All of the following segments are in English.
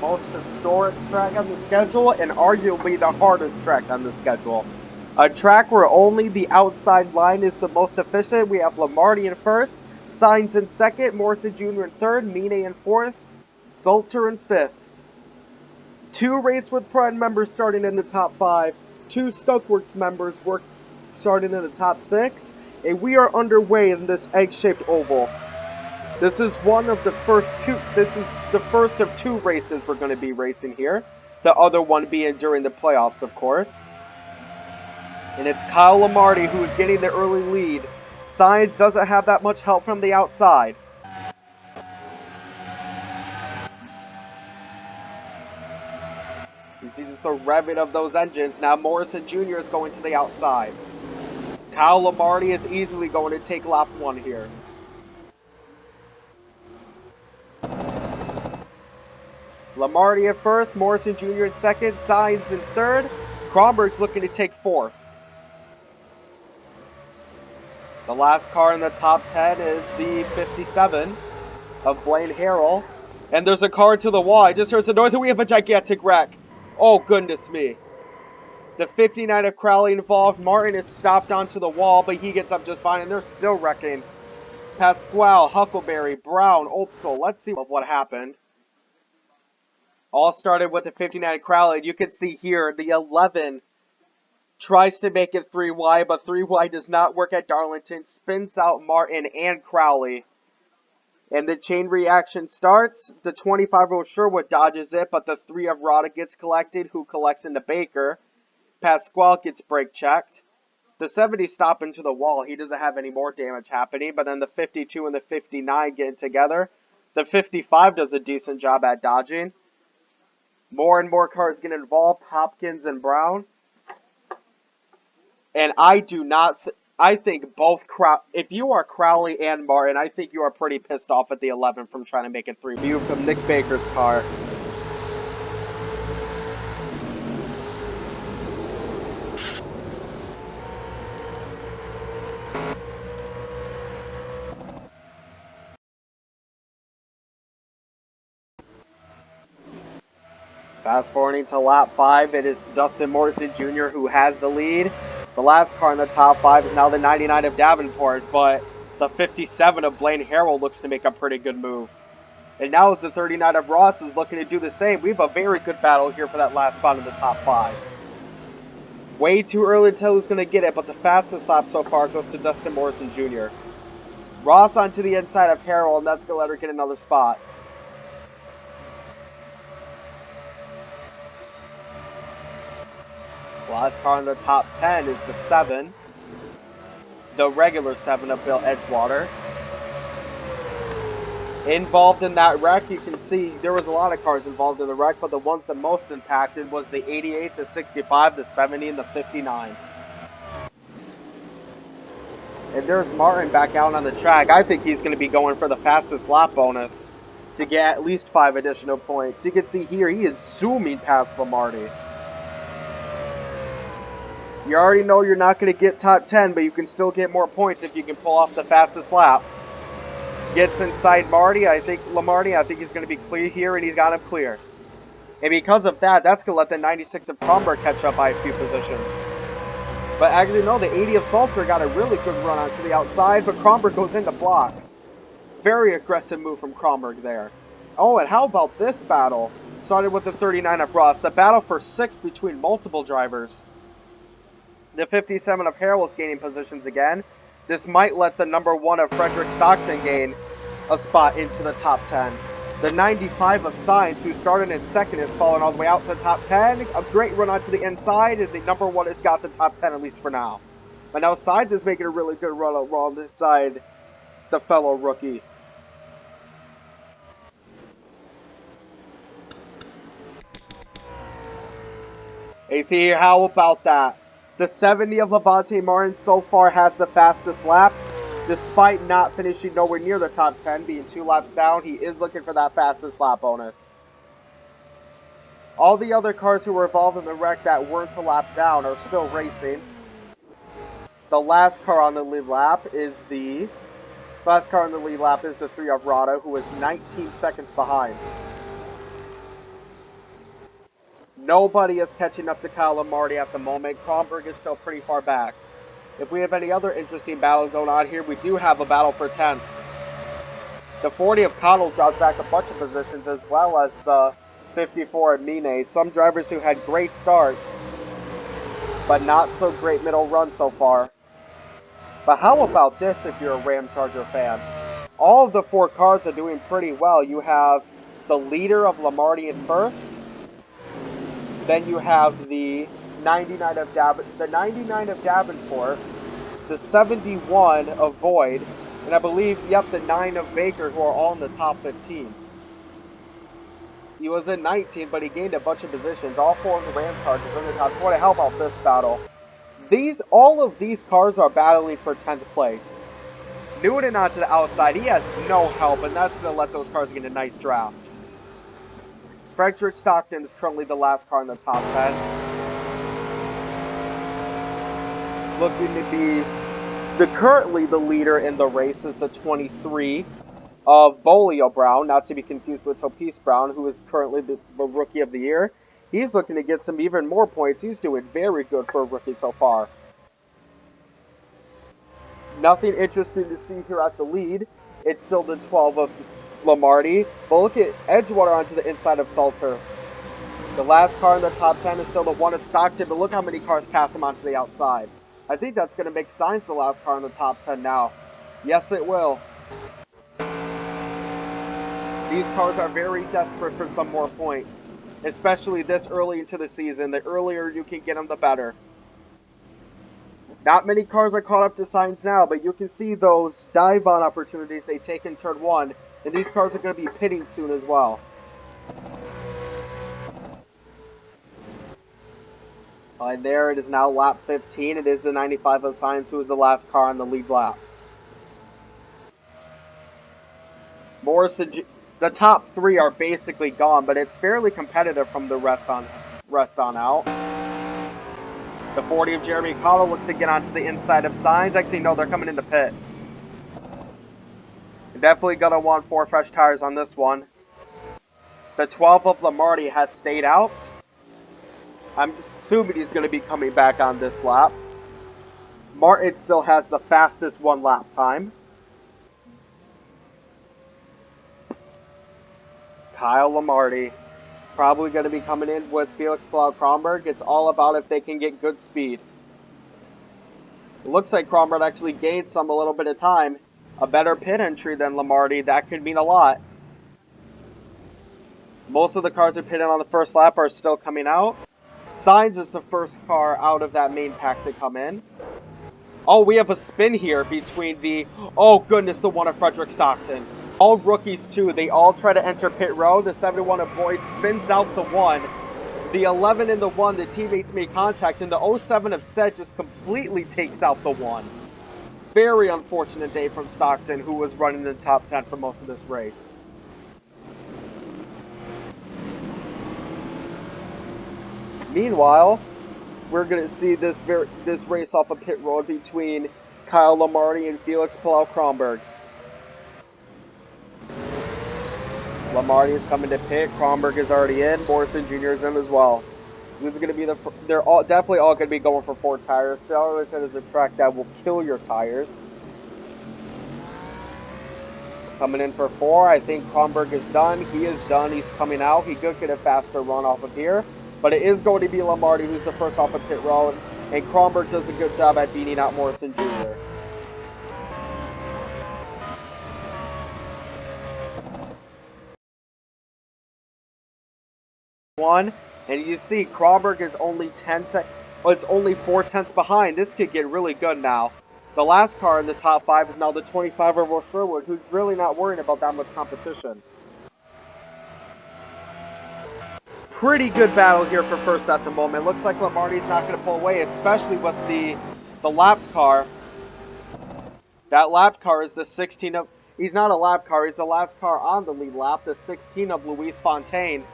most historic track on the schedule and arguably the hardest track on the schedule. A track where only the outside line is the most efficient. We have Lamarty in first, Sainz in second, Morrison Jr. in third, Mine in fourth, Salter in fifth. 2 Race with Pride members starting in the top 5, 2 Stokeworks members starting in the top 6, and we are underway in this egg-shaped oval. This is the first of 2 races we're going to be racing here. The other one being during the playoffs, of course. And it's Kyle Lamarty who is getting the early lead. Sainz doesn't have that much help from the outside. You see just the revving of those engines. Now Morrison Jr. is going to the outside. Kyle Lamarty is easily going to take lap 1 here. Lamarty at first, Morrison Jr. in second, Sainz in third. Kronberg's looking to take 4th. The last car in the top 10 is the 57 of Blaine Harrell. And there's a car to the wall. I just heard some noise and we have a gigantic wreck. Oh, goodness me. The 59 of Crowley involved. Martin is stopped onto the wall, but he gets up just fine, and they're still wrecking. Pasquale, Huckleberry, Brown, Opsal. Let's see what happened. All started with the 59 Crowley. You can see here the 11 tries to make it 3 wide, but 3 wide does not work at Darlington. Spins out Martin and Crowley. And the chain reaction starts. The 25 of Sherwood dodges it, but the 3 of Rada gets collected, who collects into Baker. Pasquale gets brake checked. The 70 stop into the wall. He doesn't have any more damage happening, but then the 52 and the 59 get together. The 55 does a decent job at dodging. More and more cars get involved, Hopkins and Brown. And I think both, if you are Crowley and Martin, I think you are pretty pissed off at the 11 from trying to make it 3. View from Nick Baker's car. Fast forwarding to lap 5, it is Dustin Morrison Jr. who has the lead. The last car in the top 5 is now the 99 of Davenport, but the 57 of Blaine Harrell looks to make a pretty good move. And now the 39 of Ross is looking to do the same. We have a very good battle here for that last spot in the top 5. Way too early to tell who's going to get it, but the fastest lap so far goes to Dustin Morrison Jr. Ross onto the inside of Harrell, and that's going to let her get another spot. Last car in the top 10 is the 7. The regular 7 of Bill Edgewater. Involved in that wreck, you can see there was a lot of cars involved in the wreck, but the ones that most impacted was the 88, the 65, the 70, and the 59. And there's Martin back out on the track. I think he's going to be going for the fastest lap bonus to get at least 5 additional points. You can see here, he is zooming past Lamarty. You already know you're not going to get top 10, but you can still get more points if you can pull off the fastest lap. Gets inside Lamarty. I think he's going to be clear here, and he's got him clear. And because of that, that's going to let the 96 of Kronberg catch up by a few positions. But actually, no, the 80 of Salter got a really good run onto the outside, but Kronberg goes into block. Very aggressive move from Kronberg there. Oh, and how about this battle? Started with the 39 of Ross. The battle for 6th between multiple drivers. The 57 of Harrell is gaining positions again. This might let the number 1 of Frederick Stockton gain a spot into the top 10. The 95 of Sainz, who started in 2nd, is falling all the way out to the top 10. A great run onto the inside, and the number 1 has got the top 10, at least for now. But now Sainz is making a really good run on this side, the fellow rookie. And see, how about that? The 70 of Levante Martin so far has the fastest lap. Despite not finishing nowhere near the top 10, being 2 laps down, he is looking for that fastest lap bonus. All the other cars who were involved in the wreck that weren't a lap down are still racing. The last car on the lead lap is the 3 of Rada, who is 19 seconds behind. Nobody is catching up to Kyle Lamardi at the moment. Kronberg is still pretty far back. If we have any other interesting battles going on here, we do have a battle for 10th. The 40 of Connell drops back a bunch of positions, as well as the 54 at Mine. Some drivers who had great starts, but not so great middle run so far. But how about this if you're a Ram Charger fan? All of the 4 cars are doing pretty well. You have the leader of Lamardi in first. Then you have the 99 of Davenport, the 71 of Void, and I believe, yep, the 9 of Baker, who are all in the top 15. He was in 19, but he gained a bunch of positions. All 4 of the Ram Chargers are in the top 20. How about this battle? All of these cars are battling for 10th place. Newton onto the outside. He has no help, and that's going to let those cars get a nice draft. Frederick Stockton is currently the last car in the top 10. Looking to be currently the leader in the race is the 23 of Bolio Brown, not to be confused with Topise Brown, who is currently the Rookie of the Year. He's looking to get some even more points. He's doing very good for a rookie so far. Nothing interesting to see here at the lead. It's still the 12 of Lamardi. But look at Edgewater onto the inside of Salter. The last car in the top 10 is still the 1 of Stockton, but look how many cars pass him onto the outside. I think that's going to make signs the last car in the top 10 now. Yes, it will. These cars are very desperate for some more points, especially this early into the season. The earlier you can get them, the better. Not many cars are caught up to signs now, but you can see those dive-on opportunities they take in turn 1, and these cars are going to be pitting soon as well. And there it is now lap 15. It is the 95 of Signs who is the last car on the lead lap. Morrison, the top 3 are basically gone, but it's fairly competitive from the rest on out. The 40 of Jeremy Cottle looks to get onto the inside of Signs. Actually, no, they're coming into pit. Definitely gonna want 4 fresh tires on this one. The 12 of Lamardi has stayed out. I'm assuming he's going to be coming back on this lap. Martin still has the fastest 1 lap time. Kyle Lamardi probably going to be coming in with Felix Kronberg. It's all about if they can get good speed. It looks like Kronberg actually gained a little bit of time. A better pit entry than Lamardi. That could mean a lot. Most of the cars that pitted on the first lap are still coming out. Signs is the first car out of that main pack to come in. Oh, we have a spin here between the... Oh, goodness, the 1 of Frederick Stockton. All rookies, too. They all try to enter pit row. The 71 of Boyd spins out the 1. The 11 and the 1, the teammates make contact. And the 07 of Set just completely takes out the 1. Very unfortunate day from Stockton, who was running in the top 10 for most of this race. Meanwhile, we're going to see this race off a pit road between Kyle Lamardi and Felix Kronberg. Lamardi is coming to pit. Kronberg is already in. Morrison Jr. is in as well. This is going to be they're definitely all going to be going for 4 tires. Darlington is a track that will kill your tires. Coming in for 4. I think Kronberg is done. He is done. He's coming out. He could get a faster run off of here. But it is going to be Lamardi who's the first off of pit road. And Kronberg does a good job at beating out Morrison Jr. And you see Kronberg is only 4 tenths behind. This could get really good now. The last car in the top 5 is now the 25 of Sherwood, who's really not worrying about that much competition. Pretty good battle here for first at the moment. Looks like Lamardi's not going to pull away, especially with the lapped car. That lapped car is the 16 of... He's not a lap car. He's the last car on the lead lap, the 16 of Luis Fontaine.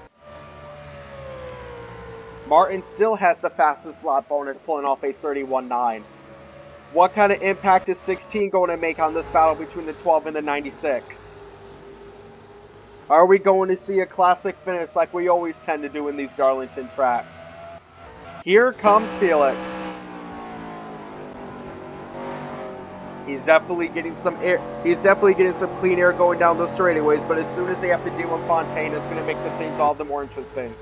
Martin still has the fastest lap bonus, pulling off a 31.9. What kind of impact is 16 going to make on this battle between the 12 and the 96? Are we going to see a classic finish like we always tend to do in these Darlington tracks? Here comes Felix. He's definitely getting some air. He's definitely getting some clean air going down those straightaways, but as soon as they have to deal with Fontaine, it's going to make the things all the more interesting.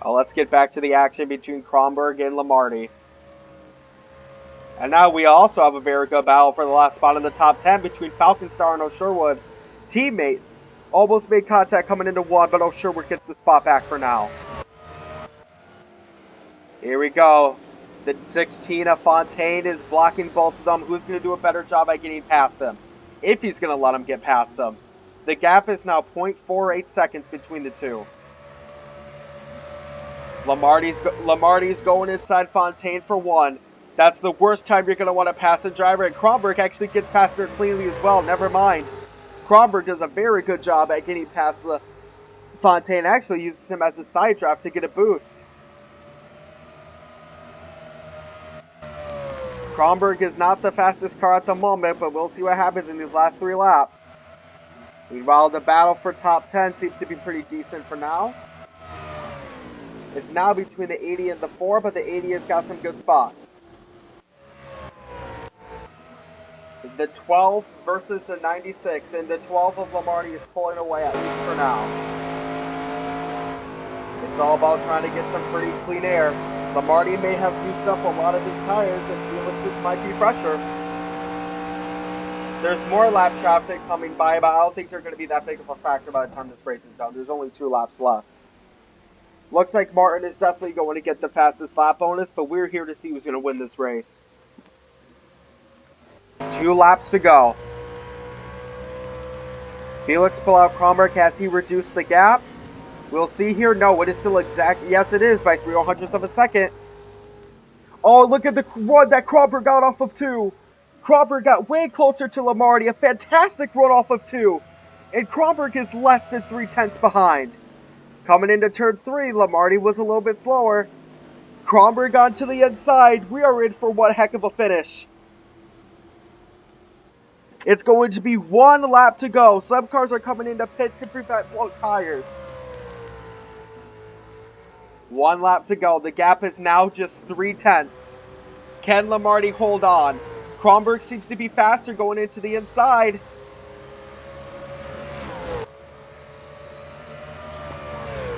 Let's get back to the action between Kronberg and Lamarty. And now we also have a very good battle for the last spot in the top 10 between Falconstar and O'Sherwood. Teammates almost made contact coming into one, but O'Sherwood gets the spot back for now. Here we go. The 16 of Fontaine is blocking both of them. Who's going to do a better job at getting past them? If he's going to let him get past them. The gap is now 0.48 seconds between the two. Lamarty's going inside Fontaine for one. That's the worst time you're going to want to pass a driver, and Kronberg actually gets past her cleanly as well. Never mind. Kronberg does a very good job at getting past the Fontaine. Actually uses him as a side draft to get a boost. Kronberg is not the fastest car at the moment, but we'll see what happens in these last 3 laps. Meanwhile, the battle for top 10 seems to be pretty decent for now. It's now between the 80 and the 4, but the 80 has got some good spots. The 12 versus the 96, and the 12 of Lamarty is pulling away, at least for now. It's all about trying to get some pretty clean air. Lamarty may have used up a lot of his tires, and Felix's might be fresher. There's more lap traffic coming by, but I don't think they're going to be that big of a factor by the time this race is done. There's only 2 laps left. Looks like Martin is definitely going to get the fastest lap bonus, but we're here to see who's going to win this race. 2 laps to go. Felix pull out Kronberg. Has he reduced the gap? We'll see here. No, it is still exact. Yes, it is by 0.03 of a second. Oh, look at the run that Kronberg got off of 2. Kronberg got way closer to Lamarty. A fantastic run off of 2. And Kronberg is less than 0.3 behind. Coming into turn 3, Lamarty was a little bit slower. Kronberg onto the inside. We are in for one heck of a finish. It's going to be 1 lap to go. Some cars are coming into pit to prevent blown tires. 1 lap to go. The gap is now just 0.3. Can Lamarty hold on? Kronberg seems to be faster going into the inside.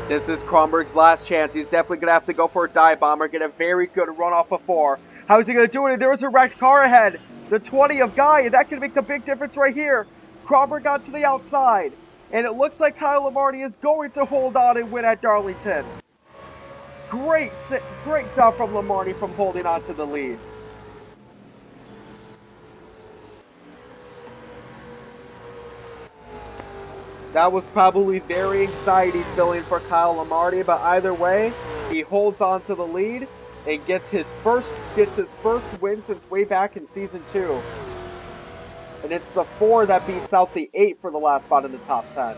This is Kronberg's last chance. He's definitely going to have to go for a dive bomber. Get a very good run off of 4. How is he going to do it? There was a wrecked car ahead. The 20 of Guy. That could make the big difference right here. Kronberg got to the outside. And it looks like Kyle Lamarty is going to hold on and win at Darlington. Great job from Lamarty from holding on to the lead. That was probably very anxiety-filling for Kyle Lamarty, but either way, he holds on to the lead and gets his first win since way back in Season 2. And it's the 4 that beats out the 8 for the last spot in the top 10.